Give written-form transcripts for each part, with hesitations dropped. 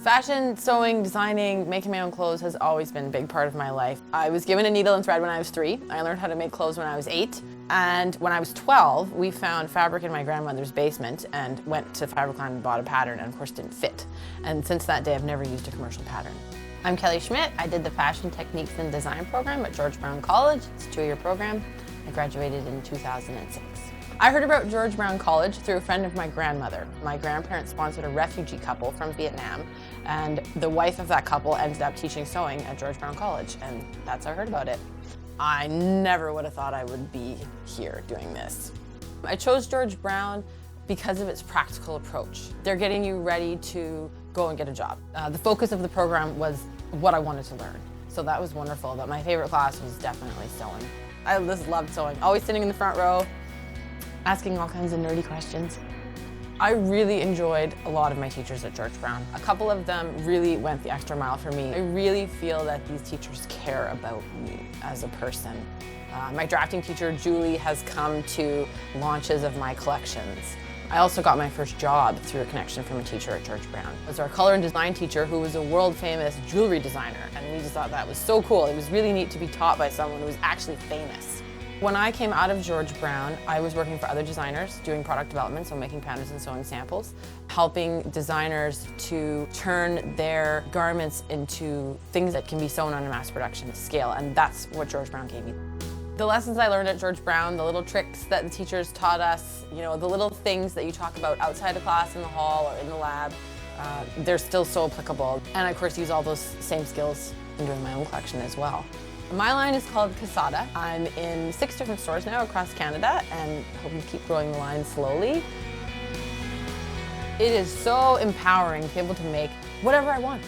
Fashion, sewing, designing, making my own clothes has always been a big part of my life. I was given a needle and thread when I was 3. I learned how to make clothes when I was 8. And when I was 12, we found fabric in my grandmother's basement and went to Fabricland and bought a pattern, and of course didn't fit. And since that day, I've never used a commercial pattern. I'm Kelly Schmidt. I did the Fashion Techniques and Design program at George Brown College. It's a 2-year program. I graduated in 2006. I heard about George Brown College through a friend of my grandmother. My grandparents sponsored a refugee couple from Vietnam, and the wife of that couple ended up teaching sewing at George Brown College, and that's how I heard about it. I never would have thought I would be here doing this. I chose George Brown because of its practical approach. They're getting you ready to go and get a job. The focus of the program was what I wanted to learn, so that was wonderful, but my favorite class was definitely sewing. I just loved sewing, always sitting in the front row, asking all kinds of nerdy questions. I really enjoyed a lot of my teachers at George Brown. A couple of them really went the extra mile for me. I really feel that these teachers care about me as a person. My drafting teacher, Julie, has come to launches of my collections. I also got my first job through a connection from a teacher at George Brown. It was our color and design teacher, who was a world-famous jewelry designer, and we just thought that was so cool. It was really neat to be taught by someone who was actually famous. When I came out of George Brown, I was working for other designers, doing product development, so making patterns and sewing samples, helping designers to turn their garments into things that can be sewn on a mass production scale, and that's what George Brown gave me. The lessons I learned at George Brown, the little tricks that the teachers taught us, you know, the little things that you talk about outside of class in the hall or in the lab, they're still so applicable. And I, of course, use all those same skills in doing my own collection as well. My line is called Casada. I'm in 6 different stores now across Canada and hoping to keep growing the line slowly. It is so empowering to be able to make whatever I want.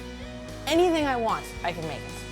Anything I want, I can make it.